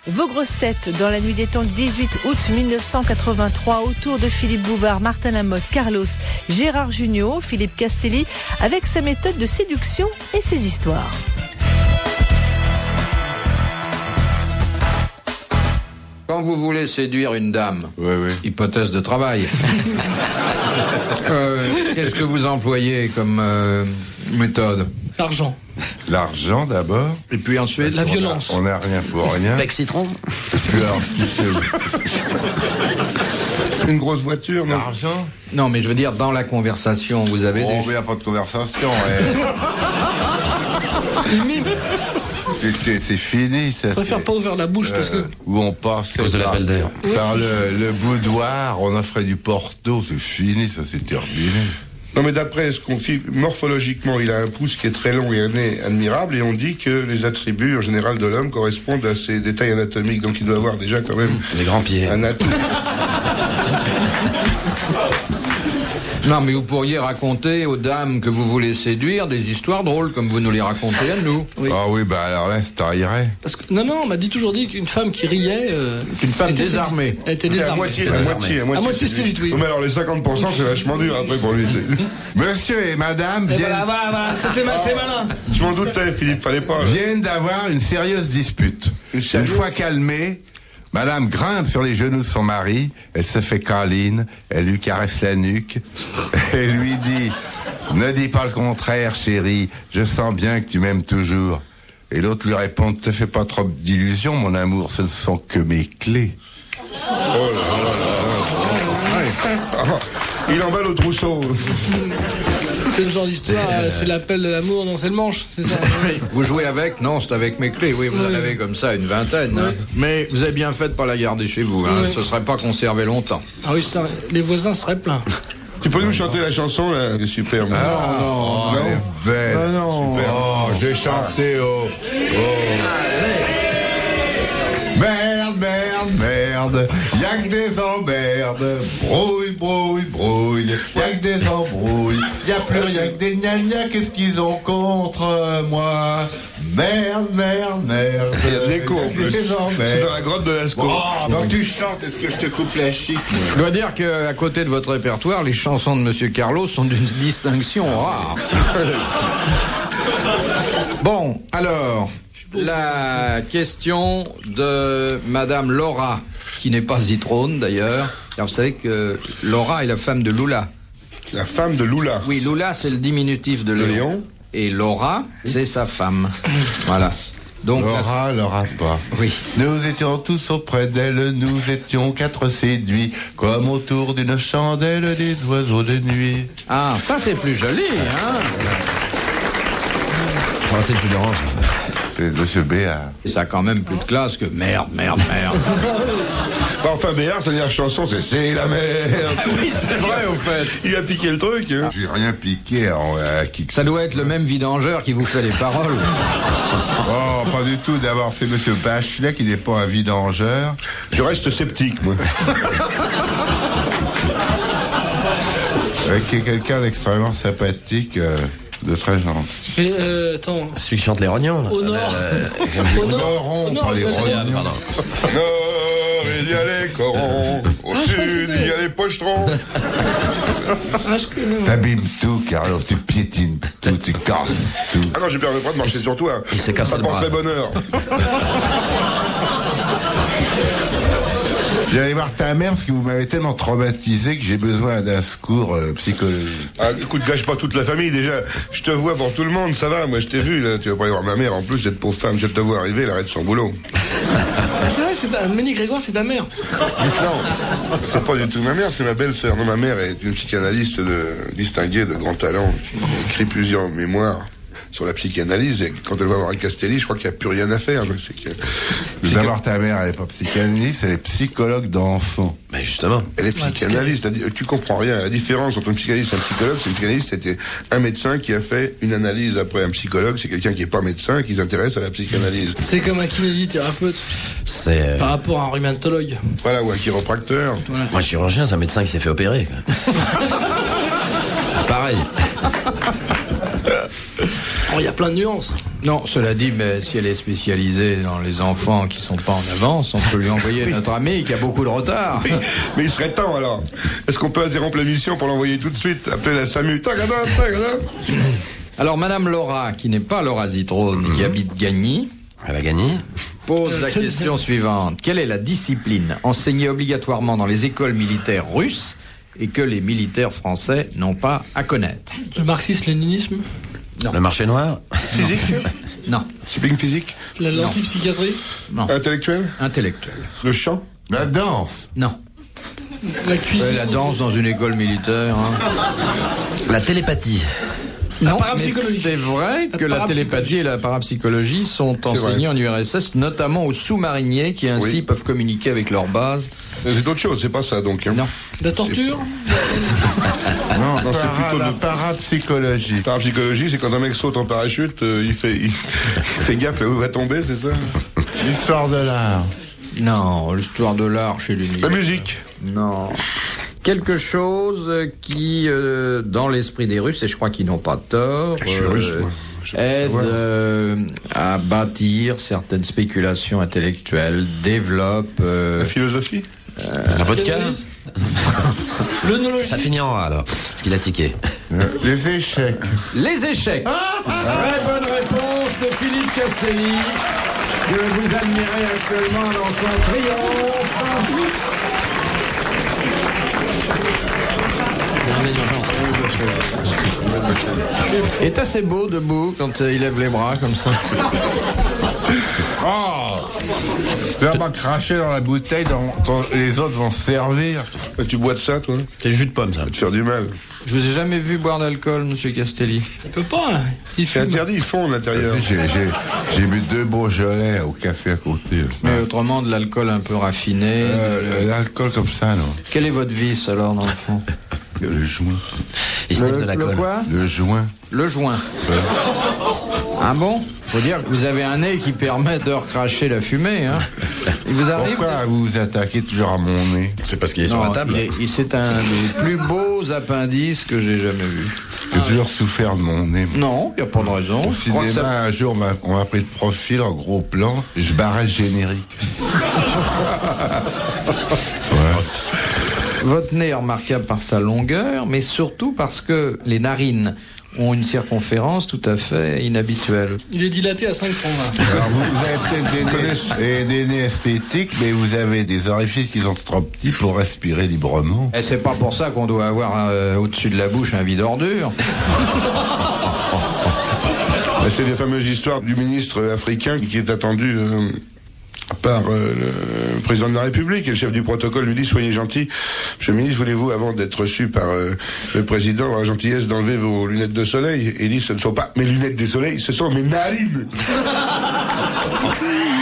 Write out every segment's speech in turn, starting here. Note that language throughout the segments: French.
Vos grosses têtes dans la nuit des temps 18 août 1983 autour de Philippe Bouvard, Martin Lamotte, Carlos, Gérard Jugnot, Philippe Castelli avec sa méthode de séduction et ses histoires. Quand vous voulez séduire une dame, oui. Hypothèse de travail, qu'est-ce que vous employez comme méthode? L'argent d'abord. Et puis ensuite la violence. On n'a rien pour rien. Bec citron. Et puis alors, une grosse voiture, non? L'argent? Non, mais je veux dire, dans la conversation, vous avez mais il n'y a pas de conversation. C'est fini, ça. Je préfère pas ouvrir la bouche parce que. Où on passe l'appel d'air. Par le boudoir, on offrait du porto, c'est fini, ça c'est terminé. Non mais d'après ce qu'on fait, morphologiquement, il a un pouce qui est très long et un nez admirable, et on dit que les attributs en général de l'homme correspondent à ses détails anatomiques, donc il doit avoir déjà quand même des grands pieds. Un atout. Non, mais vous pourriez raconter aux dames que vous voulez séduire des histoires drôles, comme vous nous les racontez à nous. Oui. Ah oui, bah alors là, ça irait. Parce que, non, on m'a toujours dit qu'une femme qui riait... Une femme désarmée. Elle était désarmée. À moitié séduite, oui. Mais alors les 50%, c'est vachement dur après pour lui. Monsieur et madame viennent... Voilà, c'est malin. Je m'en doutais, Philippe, fallait pas. Viennent d'avoir une sérieuse dispute. Une fois calmée, madame grimpe sur les genoux de son mari, elle se fait câline, elle lui caresse la nuque, et lui dit « Ne dis pas le contraire, chérie, je sens bien que tu m'aimes toujours. » Et l'autre lui répond « Ne te fais pas trop d'illusions, mon amour, ce ne sont que mes clés. » Oh là. Il emballe au trousseau. C'est le genre d'histoire, c'est l'appel de l'amour, non, c'est le manche, c'est ça. Vous jouez avec? Non, c'est avec mes clés. Oui, vous en avez comme ça une vingtaine. Oui. Hein. Mais vous avez bien fait de pas la garder chez vous. Hein. Oui. Ce serait pas conservé longtemps. Ah oui, ça, les voisins seraient pleins. Tu peux nous chanter la chanson, là? Elle est super. Moi. Oh, elle est belle. Ah non. Super. Oh, j'ai chanté Merde, y'a que des emmerdes, brouille, y'a que des embrouilles, y'a plus rien que des gna-gna, qu'est-ce qu'ils ont contre moi? Merde. Il y a de l'écho en plus. C'est dans la grotte de Lascaux. Oh, donc tu chantes, est-ce que je te coupe la chic? Je dois dire qu'à côté de votre répertoire, les chansons de Monsieur Carlos sont d'une distinction rare. Bon, alors, la question de Madame Laura, qui n'est pas Zitrone d'ailleurs. Car vous savez que Laura est la femme de Lula. La femme de Lula. Oui, Lula c'est le diminutif de Léon. Et Laura, c'est sa femme. Voilà. Donc, Laura pas. Oui. Nous étions tous auprès d'elle, nous étions 4 séduits, comme autour d'une chandelle des oiseaux de nuit. Ah, ça c'est plus joli, hein. C'est le plus d'orange. C'est Monsieur Béard. Et ça a quand même plus de classe que merde. Bah, enfin, Béard, sa dernière chanson, c'est la merde. Ah oui, c'est vrai, au fait. Il a piqué le truc. Hein. J'ai rien piqué à qui que Ça doit être le même vidangeur qui vous fait les paroles. Oh, pas du tout. D'abord, c'est Monsieur Bachelet qui n'est pas un vidangeur. Je reste sceptique, moi. Qui est quelqu'un d'extrêmement sympathique, de très gentil. Mais attends. Celui qui chante les rognons, là. Au nord. Corons, pas les rognons. Pardon. Nord, il y a les corons. Au sud, il y a les pochetrons. T'abîmes tout, Carlos. Tu piétines tout, tu casses tout. Ah non, j'ai perdu pas de marcher sur toi. Il s'est cassé Ça le bras. porterait bonheur. J'allais voir ta mère parce que vous m'avez tellement traumatisé que j'ai besoin d'un secours psychologique. Ah, écoute, gâche pas toute la famille, déjà. Je te vois pour tout le monde, ça va. Moi, je t'ai vu, là. Tu vas pas aller voir ma mère. En plus, cette pauvre femme, je te vois arriver, elle arrête son boulot. C'est vrai, Ménie Grégoire, c'est ta mère. Non, c'est pas du tout ma mère, c'est ma belle-sœur. Non, ma mère est une psychanalyste distinguée, de grand talent, qui a écrit plusieurs mémoires sur la psychanalyse, et quand elle va voir Castelli, je crois qu'il n'y a plus rien à faire. D'abord, ta mère, elle n'est pas psychanalyste, elle est psychologue d'enfants. Mais justement. Elle est psychanalyste. Tu comprends rien. La différence entre un psychanalyste et un psychologue, c'est un psychanalyste, c'était un médecin qui a fait une analyse après. Un psychologue, c'est quelqu'un qui n'est pas médecin, qui s'intéresse à la psychanalyse. C'est comme un kinésithérapeute. C'est. Par rapport à un rhumatologue. Voilà, ou un chiropracteur. Voilà. Moi, chirurgien, c'est un médecin qui s'est fait opérer, quoi. Pareil. Oh, il y a plein de nuances. Non, cela dit, mais si elle est spécialisée dans les enfants qui sont pas en avance, on peut lui envoyer notre ami qui a beaucoup de retard. Mais il serait temps alors. Est-ce qu'on peut interrompre l'émission pour l'envoyer tout de suite? Appeler la SAMU. Tagada. Alors, Madame Laura, qui n'est pas Laura Zitrone, qui habite Gagny, Elle a gagné. pose la question suivante. Quelle est la discipline enseignée obligatoirement dans les écoles militaires russes et que les militaires français n'ont pas à connaître? Le marxisme-léninisme, Le marché noir. Physique? Non, Discipline physique? la l'antipsychiatrie, non. Intellectuel? Intellectuel. Le chant? La danse. Non. la cuisine. La danse dans une école militaire. La télépathie. Non, mais parapsychologie. c'est vrai que la télépathie et la parapsychologie sont enseignées en URSS, notamment aux sous-mariniers qui ainsi peuvent communiquer avec leur base. C'est autre chose, c'est pas ça donc. Hein. Non. La torture. Non, c'est plutôt la le- parapsychologie. Parapsychologie, c'est quand un mec saute en parachute, il fait gaffe là où il va tomber, c'est ça? L'histoire de l'art. Non, l'histoire de l'art chez les La musique. Non. Quelque chose qui, dans l'esprit des Russes, et je crois qu'ils n'ont pas tort, Je suis russe, moi. Je peux aide savoir. à bâtir certaines spéculations intellectuelles, développe... La philosophie? La vodka. Psychanalyse. L'œnologie. Ça finit en A alors. Parce qu'il a tiqué. Les échecs. Les échecs. Très bonne réponse de Philippe Castelli, que vous admirez actuellement dans son triomphe. Est assez beau debout quand il lève les bras comme ça. Oh, tu vas pas cracher dans la bouteille dont les autres vont se servir. Tu bois de ça, toi? C'est jus de pomme ça. Ça va te faire du mal. Je vous ai jamais vu boire d'alcool, monsieur Castelli. Il peut pas. Il C'est fume. interdit, ils font à l'intérieur. J'ai bu 2 Beaujolais au café à côté. Mais autrement, de l'alcool un peu raffiné. L'alcool comme ça, non. Quel est votre vice alors, dans le fond? Le joint. Il sniffe de la Le colle. quoi? Le joint. Le joint. Ah bon? Faut dire que vous avez un nez qui permet de recracher la fumée, hein. Il vous arrive? Pourquoi vous vous attaquez toujours à mon nez? C'est parce qu'il est sur Non, la table. c'est un des plus beaux appendices que j'ai jamais vu. J'ai toujours souffert de mon nez. Non, il n'y a pas de raison. Au Je crois que cinéma, ça- un jour, on m'a pris de profil en gros plan. Je barrais le générique. Votre nez est remarquable par sa longueur, mais surtout parce que les narines ont une circonférence tout à fait inhabituelle. Il est dilaté à 5 francs là. Alors vous avez peut-être des nez esthétiques, mais vous avez des orifices qui sont trop petits pour respirer librement. Et c'est pas pour ça qu'on doit avoir au-dessus de la bouche un vide ordure. C'est les fameuses histoires du ministre africain qui est attendu par le président de la République. Et le chef du protocole lui dit: soyez gentil, monsieur le ministre, voulez-vous, avant d'être reçu par le président, avoir la gentillesse d'enlever vos lunettes de soleil? Et il dit: ce ne sont pas mes lunettes de soleil, ce sont mes narines.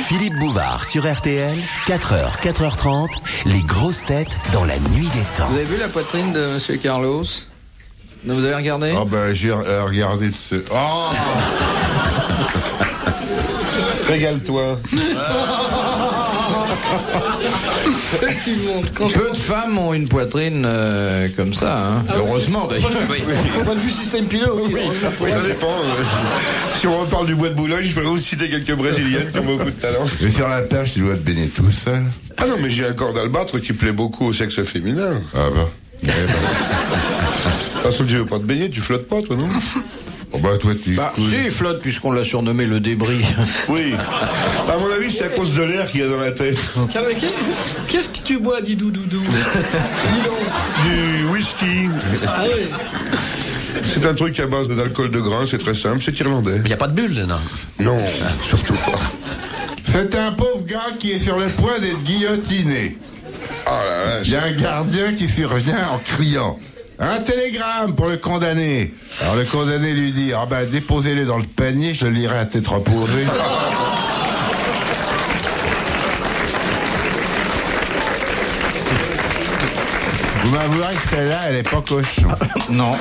Philippe Bouvard sur RTL, 4h, 4h30, les grosses têtes dans la nuit des temps. Vous avez vu la poitrine de monsieur Carlos? Vous avez regardé? Oh ben j'ai regardé de ce... Oh Régale-toi. Effectivement. Quand Peu de femmes ont une poitrine comme ça, hein. Heureusement d'ailleurs. au point de vue système pilot, oui. Ça dépend. Si on reparle du bois de Boulogne, je pourrais vous citer quelques brésiliennes qui ont beaucoup de talent. Mais sur la tâche, tu dois te baigner tout seul. Ah non, mais j'ai un corps d'albâtre qui plaît beaucoup au sexe féminin. Ah ben. Parce que tu veux pas te baigner, tu flottes pas, toi, non? Oh bah toi tu... Bah, si, il flotte puisqu'on l'a surnommé le débris. Oui. À mon avis, c'est à cause de l'air qu'il y a dans la tête. Qu'est-ce que tu bois, dis doudou? Du whisky. Ah oui. C'est un truc à base d'alcool de grain, c'est très simple, c'est irlandais. Il n'y a pas de bulle, non? Non, surtout pas. C'est un pauvre gars qui est sur le point d'être guillotiné. Oh là là, Il y a un gardien qui survient en criant: un télégramme pour le condamné. Alors le condamné lui dit: ah ben déposez-le dans le panier, je le lirai à tête reposée. Vous m'avouerez que celle-là, elle est pas cochon. Non.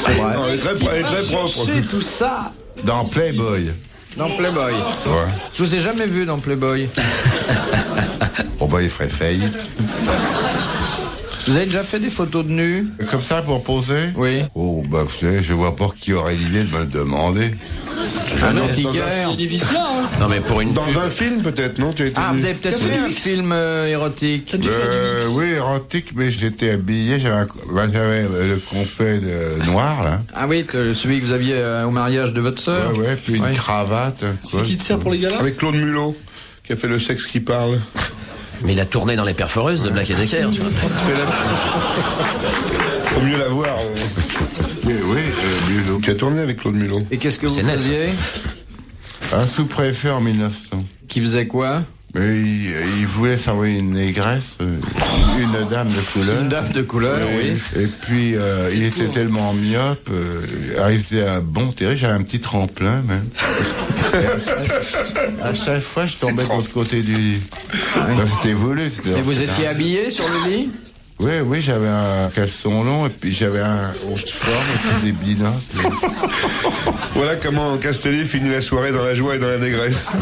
C'est vrai. elle est très propre. Cherchez tout ça Dans Playboy. dans Playboy. Ouais. Je vous ai jamais vu dans Playboy. Oh bah il ferait faillite. Vous avez déjà fait des photos de nu? Comme ça pour poser? Oui. Oh, bah, vous savez, je vois pas qui aurait l'idée de me le demander. Un Il antiquaire. y a des vis là, hein. Non, mais pour une. Dans un film, peut-être, non? Tu as été Ah, nu. vous avez peut-être fait un film érotique. T'as dû faire du mix. Oui, érotique, mais j'étais habillé, j'avais le complet noir, là. Ah oui, celui que vous aviez au mariage de votre sœur. Ouais, puis une Ouais. cravate. C'est qui te sert pour les galas? Avec Claude Mulot, qui a fait Le sexe qui parle. Mais il a tourné dans les perforeuses de Black & Decker, tu vois. Faut mieux la voir. Oui, Mulot. Tu as tourné avec Claude Mulot. Et qu'est-ce que vous C'est net. faisiez? Un sous-préfet en 1900. Qui faisait quoi? Mais il voulait s'envoyer une négresse, une dame de couleur. Une dame de couleur, oui. Et puis, il était tellement myope, arrivé à un bon terrain, j'avais un petit tremplin, même. À chaque fois, je tombais de l'autre côté du lit. Ben, c'était voulu. Et vous étiez habillé sur le lit? Oui, j'avais un caleçon long, et puis j'avais un haut de forme, et puis des binocles. Voilà comment Castelli finit la soirée dans la joie et dans la négresse.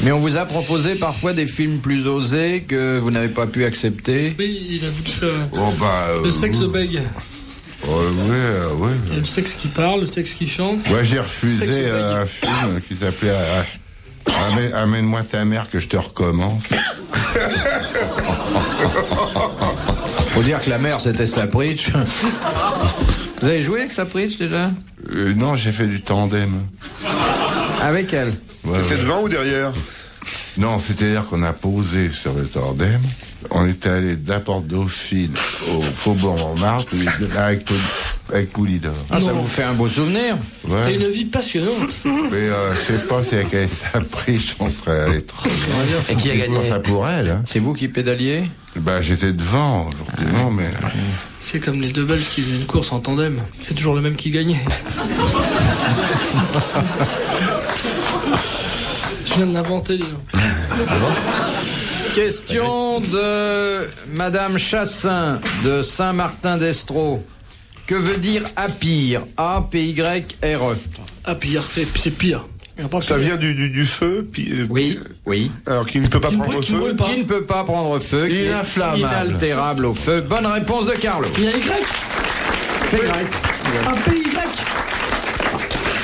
Mais on vous a proposé parfois des films plus osés que vous n'avez pas pu accepter. Oui, il a voulu faire Oh, bah, le sexe bègue. Oui. Il y a le sexe qui parle, le sexe qui chante. Ouais, j'ai Sexe refusé bègue. un film qui s'appelait Amène-moi ta mère que je te recommence. Faut dire que la mère c'était Sapritch. Vous avez joué avec Sapritch déjà? Non, j'ai fait du tandem. Avec elle? Ouais, T'étais devant ou derrière? Non, c'est-à-dire qu'on a posé sur le tandem. On était allé de la Porte Dauphine au Faubourg Montmartre avec Poulidor. Ah, ça Non. vous fait un beau souvenir? T'as Ouais. une vie passionnante. Mais je sais pas si avec elle Sapritch, on serait allé trop. Et qui a gagné? Ça pour elle. Hein. C'est vous qui pédaliez? Bah, j'étais devant, effectivement, mais. C'est comme les deux Belges qui faisaient une course en tandem. C'est toujours le même qui gagnait. Je viens de l'inventer, dis donc. Question de Madame Chassin de Saint-Martin-d'Estro. Que veut dire apire? A-P-Y-R-E. Ah, pire, c'est pire. Il y a pas Ça pire. vient du feu, puis, Oui. alors qui ne peut pas Qui ne prendre brûle- qui feu. ne brûle pas. Qui ne peut pas prendre feu, qui est Inaflammable. inaltérable au feu. Bonne réponse de Carlo. Il y a les Grecs. C'est grec. Un pays grec.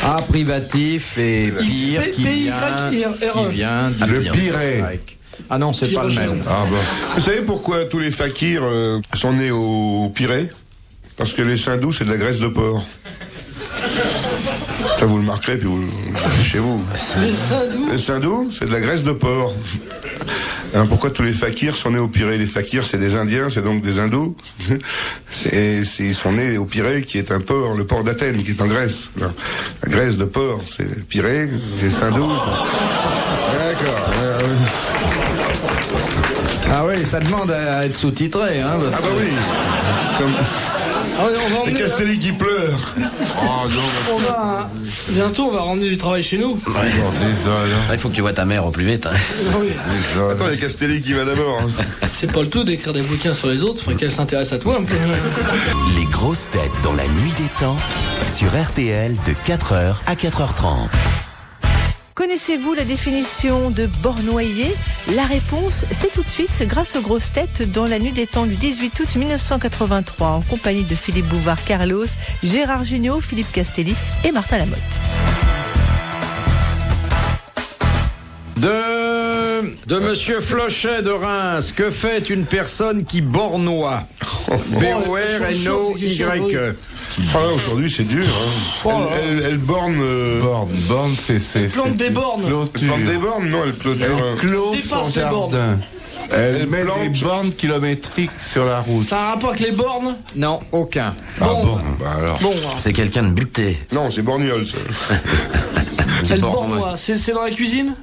A privatif et pire qui P-Y-R-E. vient du Le Pirée. grec. Ah non, c'est pas le Pyrogène. même. Ah, bon. Vous savez pourquoi tous les fakirs sont nés au Pirée? Parce que les saindoux, c'est de la graisse de porc. Ça, vous le marquerez, puis vous le mettez chez vous. Les saindoux. Les saindoux, c'est de la graisse de porc. Alors pourquoi tous les fakirs sont nés au Pirée? Les fakirs, c'est des Indiens, c'est donc des hindous. Ils sont nés au Pirée, qui est un port, le port d'Athènes, qui est en Grèce. Alors, la graisse de porc, c'est Pirée, les saindoux. D'accord. Ah oui, ça demande à être sous-titré. Hein. Ah bah oui. Comme... Ah ouais, on va Et emmener, Castelli qui pleure. Oh, non, bientôt, on va rendre du travail chez nous. désolé. Ah, il faut que tu vois ta mère au plus vite. Hein. Ah oui. Attends, il y a Castelli qui va d'abord. C'est pas le tout d'écrire des bouquins sur les autres, faudrait qu'elle s'intéresse à toi un peu. Les grosses têtes dans la nuit des temps sur RTL de 4h à 4h30. Connaissez-vous la définition de bornoyer? La réponse, c'est tout de suite grâce aux grosses têtes dans la nuit des temps du 18 août 1983 en compagnie de Philippe Bouvard, Carlos, Gérard Jugnot, Philippe Castelli et Martin Lamotte. De Monsieur Flochet de Reims, que fait une personne qui bornoie? B-O-R-N-O-Y-E. Ah, aujourd'hui, c'est dur. Hein. Elle borne. Borne, c'est. Plante des bornes. Elle plante des bornes? Non, elle clôture. Elle clôt Dépasse son les bornes. jardin. Elle met plante. des bornes kilométriques sur la route. Ça a un rapport avec les bornes? Non, aucun. Ah bon, bah alors. Bon, C'est quelqu'un de buté. Non, c'est borgnole, ça. c'est le bornois. C'est dans la cuisine?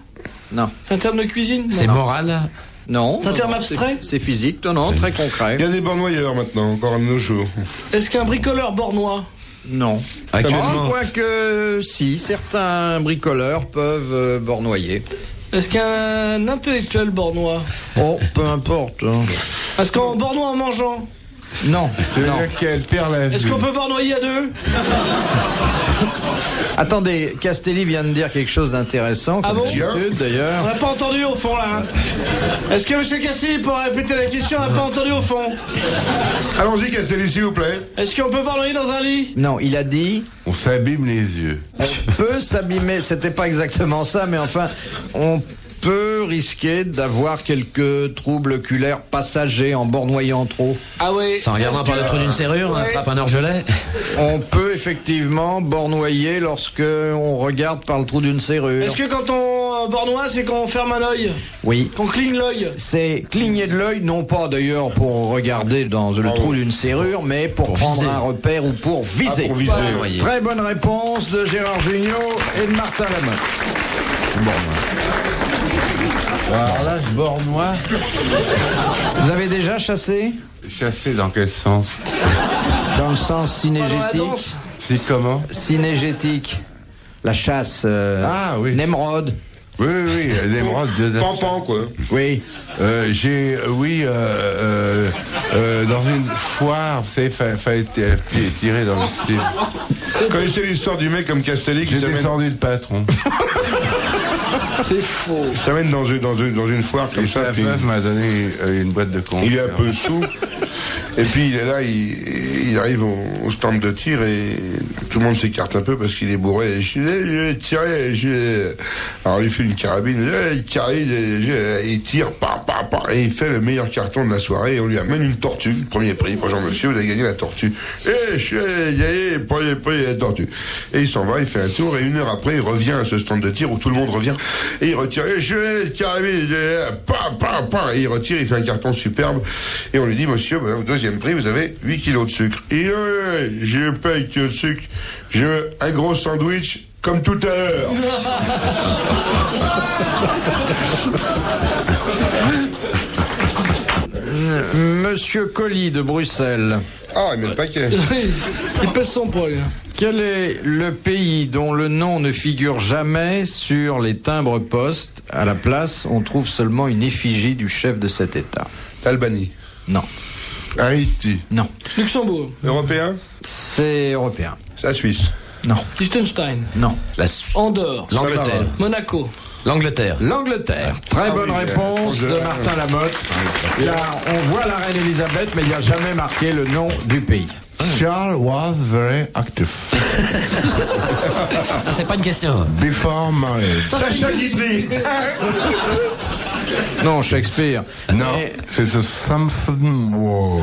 Non. C'est un terme de cuisine? C'est Non. moral. Non. C'est un terme non, abstrait? C'est physique, non, très concret. Il y a des bornoyeurs maintenant, encore un de nos jours. Est-ce qu'un bricoleur bornois? Non. Actuellement. Quoique, si, certains bricoleurs peuvent bornoyer. Est-ce qu'un intellectuel bornois? Oh, peu importe. Hein. Est-ce qu'en bornois en mangeant? Non. C'est-à-dire qu'elle perd la vue. Est-ce qu'on peut bornoyer à deux? Attendez, Castelli vient de dire quelque chose d'intéressant, comme bon d'habitude d'ailleurs. On n'a pas entendu au fond là. Est-ce que M. Castelli pourra répéter la question? On n'a pas entendu au fond. Allons-y, Castelli, s'il vous plaît. Est-ce qu'on peut bornoyer dans un lit? Non, il a dit On s'abîme les yeux. on peut s'abîmer, c'était pas exactement ça, mais enfin, on peut risquer d'avoir quelques troubles oculaires passagers en bornoyant trop. Ah oui. En regardant par le trou d'une serrure, on attrape un orgelet. On peut effectivement bornoyer lorsque on regarde par le trou d'une serrure. Est-ce que quand on bornoie, c'est qu'on ferme un œil? Oui. Qu'on cligne l'œil? C'est cligner de l'œil, non pas d'ailleurs pour regarder dans le trou d'une serrure, mais pour prendre viser. un repère ou pour viser. Pour viser. Voyez. Très bonne réponse de Gérard Jugnot et de Martin Lamotte. Alors là, je bornois. Vous avez déjà chassé? Chasser dans quel sens? Dans le sens Dans la cinégétique. danse? C'est comment? Cinégétique. La chasse. Ah oui. Nemrod. Oui, l'émeraude de... Pampan, quoi. Oui. Dans une foire, vous savez, fallait tirer dans le slip. Vous connaissez l'histoire du mec comme Castelli qui J'ai s'amène descendu le patron. C'est faux. dans une foire comme Et ça. sa puis veuve m'a donné une boîte de conserve. il est un peu sous. Et puis il est là, il arrive au stand de tir et tout le monde s'écarte un peu parce qu'il est bourré. Et je vais tirer. Alors il lui fait une carabine, il tire, et il fait le meilleur carton de la soirée. Et on lui amène une tortue, premier prix. Bonjour monsieur, vous avez gagné la tortue. Je suis gagné, premier prix, la tortue. Et il s'en va, il fait un tour et 1 heure après, il revient à ce stand de tir où tout le monde revient et il retire. Je vais carabine, et il retire, il fait un carton superbe. Et on lui dit, monsieur, au deuxième prix, vous avez 8 kilos de sucre. Et je paye que le sucre. Je veux un gros sandwich comme tout à l'heure. Monsieur Colli de Bruxelles. Ah, il met le paquet. Il pèse son poids, lui. Quel est le pays dont le nom ne figure jamais sur les timbres postes? À la place, on trouve seulement une effigie du chef de cet État. L'Albanie. Non. Haïti. Non. Luxembourg. Européen. C'est européen. C'est la Suisse. Non. Liechtenstein. Non. Andorre. L'Angleterre. Monaco. L'Angleterre. L'Angleterre. Très bonne oui, réponse de Martin Lamotte. Là, on voit la reine Elisabeth, mais il n'y a jamais marqué le nom du pays. Charles was very active Ah, c'est pas une question. before marriage. Sacha Guitry. Non, Shakespeare. Non, Mais c'est The Samson War.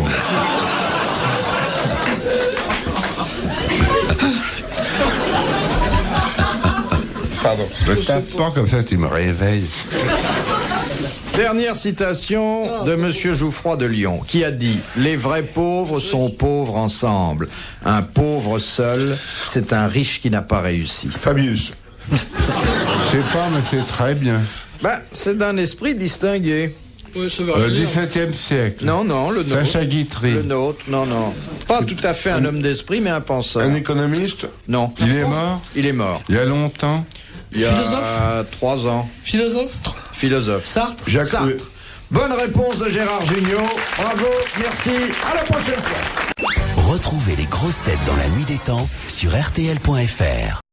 Pardon. Ne tape pas comme ça, tu me réveilles. dernière citation de Monsieur Jouffroy de Lyon, qui a dit « Les vrais pauvres sont pauvres ensemble. Un pauvre seul, c'est un riche qui n'a pas réussi. » Fabius. Je sais pas, mais c'est très bien. Ben, c'est d'un esprit distingué. Oui, ça va. Le XVIIe siècle. Non, le nôtre. Sacha Guitry. Le nôtre, non. Pas tout à fait un homme d'esprit, mais un penseur. Un économiste. Non. Il est mort Il est mort. il y a longtemps. Il y a Philosophe 3 ans. Philosophe. Philosophe. Sartre. Jacques. Sartre. Bonne réponse de Gérard Jugnot. Bravo, merci. À la prochaine fois. Retrouvez les grosses têtes dans la nuit des temps sur RTL.fr.